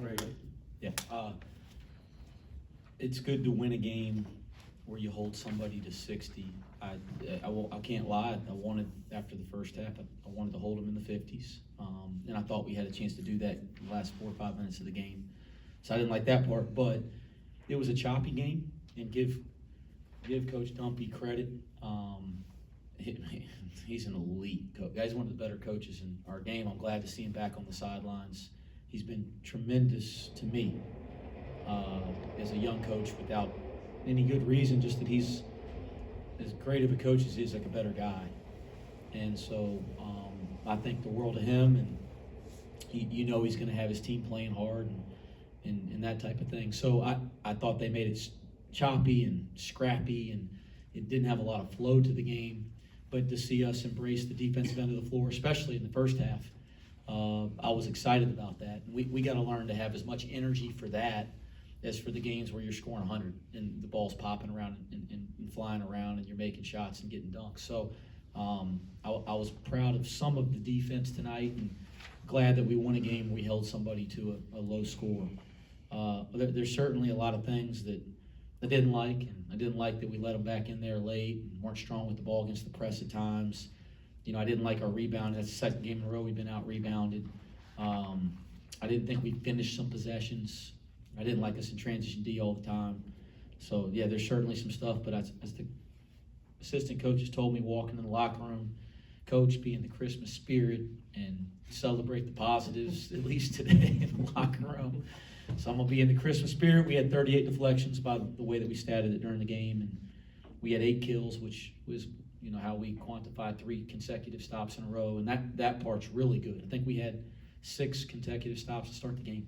Right. Yeah. It's good to win a game where you hold somebody to 60. I can't lie. I wanted, after the first half, I wanted to hold them in the 50s. And I thought we had a chance to do that in the last 4 or 5 minutes of the game. So I didn't like that part, but it was a choppy game, and give Coach Dumpy credit. He's an elite coach. He's one of the better coaches in our game. I'm glad to see him back on the sidelines. He's been tremendous to me as a young coach without any good reason, just that he's as great of a coach as he is, like a better guy. And so I think the world of him, and he's going to have his team playing hard and that type of thing. So I thought they made it choppy and scrappy, and it didn't have a lot of flow to the game. But to see us embrace the defensive end of the floor, especially in the first half, I was excited about that. We got to learn to have as much energy for that as for the games where you're scoring 100 and the ball's popping around and flying around and you're making shots and getting dunks. So I was proud of some of the defense tonight, and glad that we won a game where we held somebody to a low score. There's certainly a lot of things that I didn't like, and I didn't like that we let them back in there late and weren't strong with the ball against the press at times. I didn't like our rebound. That's the second game in a row we've been out rebounded. I didn't think we finished some possessions. I didn't like us in transition D all the time. So yeah, there's certainly some stuff, but as the assistant coaches told me walking in the locker room, Coach, be in the Christmas spirit and celebrate the positives, at least today in the locker room. So I'm going to be in the Christmas spirit. We had 38 deflections by the way that we statted it during the game, and we had 8 kills, which was how we quantified 3 consecutive stops in a row, and that part's really good. I think we had 6 consecutive stops to start the game.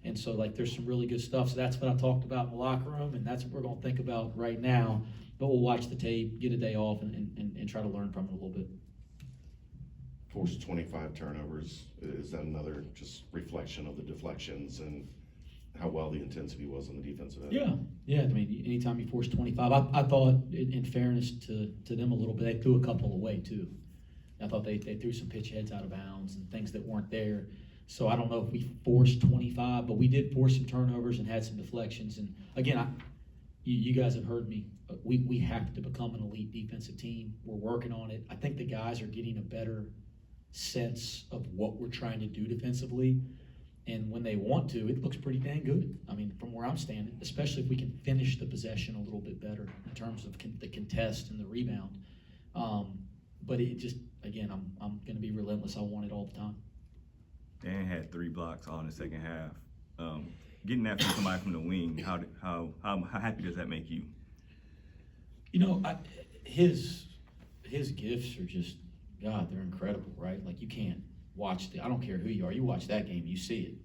And so, there's some really good stuff. So that's what I talked about in the locker room, and that's what we're going to think about right now. But we'll watch the tape, get a day off, and try to learn from it a little bit. Forced 25 turnovers. Is that another just reflection of the deflections and how well the intensity was on the defensive end? Yeah. I mean, anytime you force 25, I thought, in fairness to them a little bit, they threw a couple away too. I thought they threw some pitch heads out of bounds and things that weren't there. So I don't know if we forced 25, but we did force some turnovers and had some deflections. And again, you guys have heard me. We have to become an elite defensive team. We're working on it. I think the guys are getting a better sense of what we're trying to do defensively. And when they want to, it looks pretty dang good. I mean, from where I'm standing, especially if we can finish the possession a little bit better in terms of the contest and the rebound. But it just, again, I'm going to be relentless. I want it all the time. Dan had 3 blocks all in the second half. Getting that from somebody from the wing, how happy does that make you? His gifts are just, God, they're incredible, right? You can't watch I don't care who you are. You watch that game, you see it.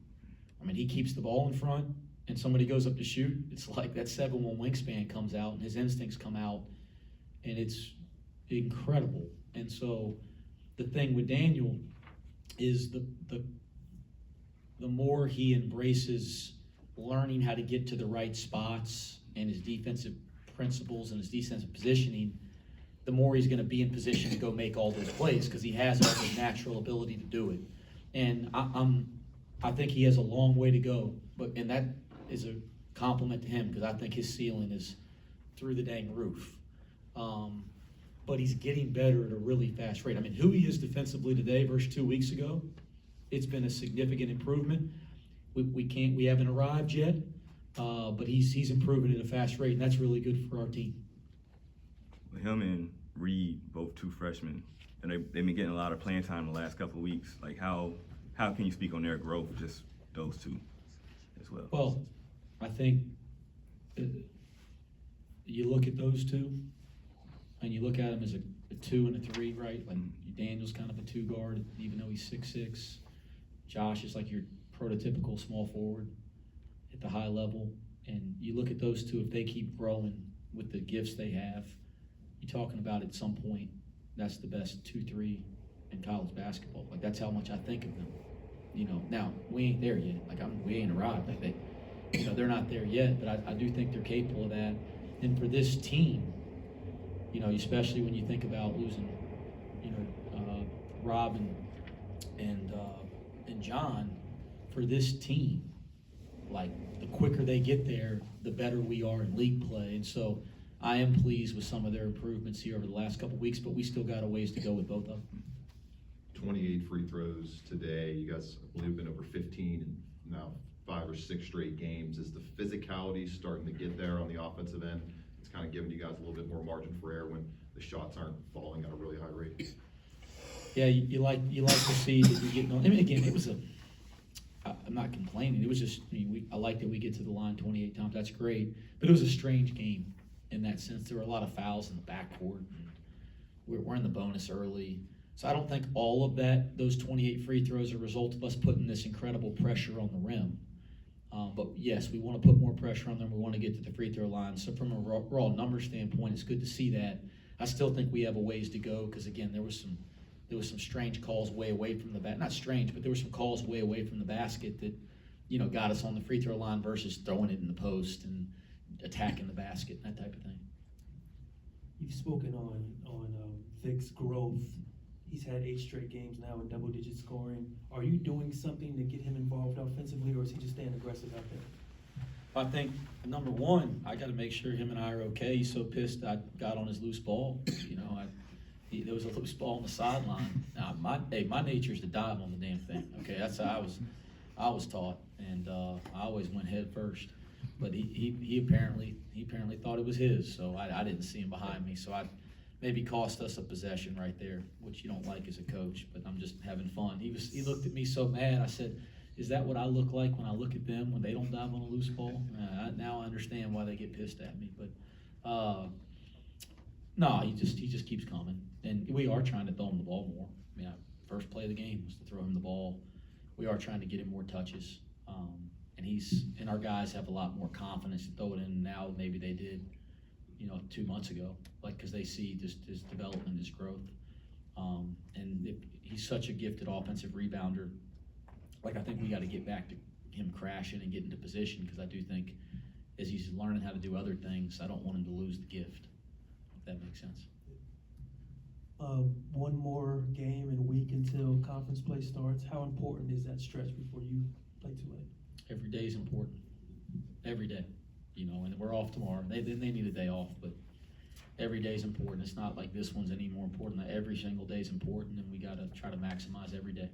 I mean, he keeps the ball in front, and somebody goes up to shoot. It's like that 7'1" wingspan comes out, and his instincts come out, and it's incredible. And so the thing with Daniel is the more he embraces learning how to get to the right spots and his defensive principles and his defensive positioning, the more he's going to be in position to go make all those plays, because he has all the natural ability to do it. And I think he has a long way to go, and that is a compliment to him, because I think his ceiling is through the dang roof. But he's getting better at a really fast rate. I mean, who he is defensively today versus 2 weeks ago, it's been a significant improvement. We haven't arrived yet, but he's improving at a fast rate, and that's really good for our team. Him and Reed, both 2 freshmen, and they've been getting a lot of playing time the last couple of weeks. How can you speak on their growth, just those 2 as well? Well, I think you look at those 2, and you look at them as a 2 and a 3, right? Daniel's kind of a 2 guard, even though he's 6'6". Josh is like your prototypical small forward at the high level. And you look at those 2, if they keep growing with the gifts they have, you're talking about at some point, that's the best 2-3 in college basketball. That's how much I think of them. Now we ain't there yet. We ain't arrived. They're not there yet, but I do think they're capable of that. And for this team, especially when you think about losing, Rob and John, for this team, like, the quicker they get there, the better we are in league play. And so I am pleased with some of their improvements here over the last couple of weeks, but we still got a ways to go with both of them. 28 free throws today. You guys, I believe, been over 15 in now 5 or 6 straight games. Is the physicality starting to get there on the offensive end? It's kind of giving you guys a little bit more margin for error when the shots aren't falling at a really high rate. Yeah, you like to see that you're getting on. I mean, again, it was I'm not complaining. It was just, I like that we get to the line 28 times. That's great. But it was a strange game in that sense. There were a lot of fouls in the backcourt. We're in the bonus early. So I don't think all of those 28 free throws are a result of us putting this incredible pressure on the rim. But yes, we want to put more pressure on them. We want to get to the free throw line. So from a raw number standpoint, it's good to see that. I still think we have a ways to go because, again, there was some strange calls way away from the basket. Not strange, but there were some calls way away from the basket that, got us on the free throw line versus throwing it in the post and attacking the basket, that type of thing. You've spoken on Vic's growth. He's had 8 straight games now in double-digit scoring. Are you doing something to get him involved offensively, or is he just staying aggressive out there? I think, number one, I got to make sure him and I are okay. He's so pissed I got on his loose ball. There was a loose ball on the sideline. Now, my nature is to dive on the damn thing. Okay, that's how I was taught, and I always went head first. But he apparently thought it was his, so I didn't see him behind me. So I maybe cost us a possession right there, which you don't like as a coach. But I'm just having fun. He looked at me so mad. I said, "Is that what I look like when I look at them when they don't dive on a loose ball?" Now I understand why they get pissed at me. But no, he just keeps coming, and we are trying to throw him the ball more. I mean, first play of the game was to throw him the ball. We are trying to get him more touches, and our guys have a lot more confidence to throw it in now maybe they did, 2 months ago, because they see just his development, his growth, and he's such a gifted offensive rebounder. I think we got to get back to him crashing and getting into position because I do think as he's learning how to do other things, I don't want him to lose the gift. If that makes sense. One more game and week until conference play starts. How important is that stretch before you play Tulane? Every day is important. Every day, and we're off tomorrow. They need a day off, but every day is important. It's not like this one's any more important. Every single day is important, and we got to try to maximize every day.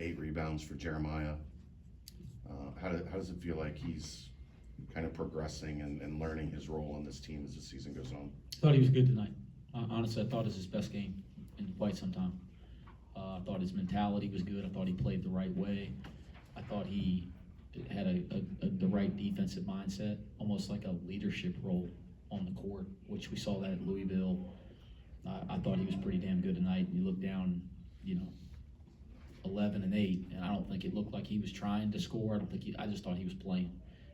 8 rebounds for Jeremiah. How does it feel like he's kind of progressing and learning his role on this team as the season goes on? I thought he was good tonight. Honestly, I thought it was his best game in quite some time. I thought his mentality was good. I thought he played the right way. I thought he had the right defensive mindset, almost like a leadership role on the court, which we saw that at Louisville. I thought he was pretty damn good tonight. You look down, 11 and 8, and I don't think it looked like he was trying to score. I just thought he was playing.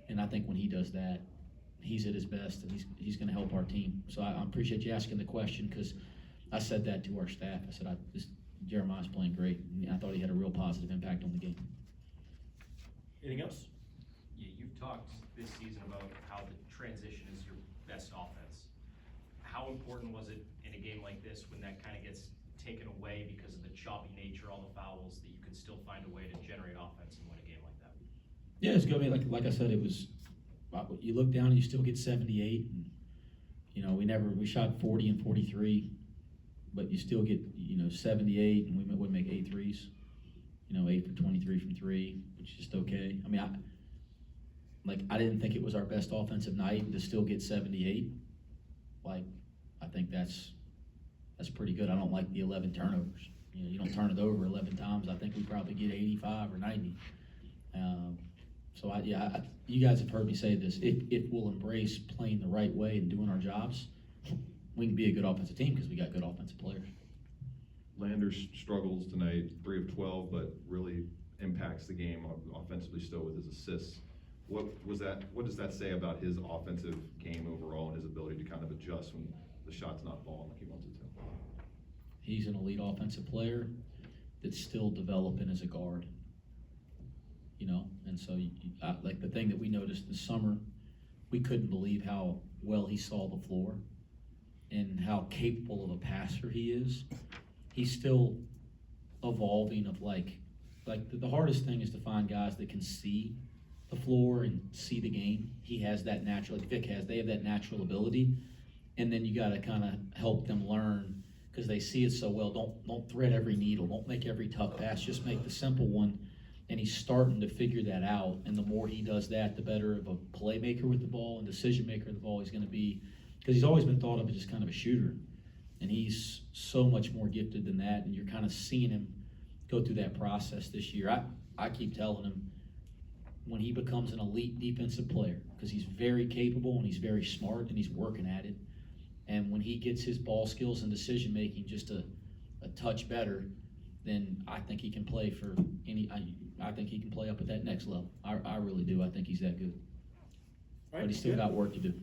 And I think when he does that, he's at his best, and he's going to help our team. So I appreciate you asking the question because I said that to our staff. I said, Jeremiah's playing great, and I thought he had a real positive impact on the game. Anything else? Yeah, you've talked this season about how the transition is your best offense. How important was it in a game like this when that kind of gets taken away because of the choppy nature, all the fouls, that you could still find a way to generate offense and win a game like that? Yeah, it's good. I mean, like I said, it was. You look down and you still get 78. And, we shot 40 and 43, but you still get 78, and we would make 8 threes. 8 for 23 from 3, which is just okay. I mean, I didn't think it was our best offensive night to still get 78. I think that's pretty good. I don't like the 11 turnovers. You don't turn it over 11 times. I think we probably get 85 or 90. So you guys have heard me say this. If we'll embrace playing the right way and doing our jobs, we can be a good offensive team because we got good offensive players. Landers struggles tonight, 3 of 12, but really impacts the game offensively still with his assists. What does that say about his offensive game overall and his ability to kind of adjust when the shot's not falling like he wants it to? He's an elite offensive player that's still developing as a guard. And so the thing that we noticed this summer, we couldn't believe how well he saw the floor and how capable of a passer he is. He's still evolving of like, the hardest thing is to find guys that can see the floor and see the game. He has that natural, like Vic has, they have that natural ability. And then you gotta kinda help them learn, because they see it so well. Don't thread every needle, don't make every tough pass, just make the simple one. And he's starting to figure that out, and the more he does that, the better of a playmaker with the ball and decision maker with the ball he's gonna be. Because he's always been thought of as just kind of a shooter, and he's so much more gifted than that, and you're kind of seeing him go through that process this year. I keep telling him, when he becomes an elite defensive player, because he's very capable and he's very smart and he's working at it, and when he gets his ball skills and decision making just a touch better, then I think he can play for I think he can play up at that next level. I really do. I think he's that good. Right, But he's still good. got work to do.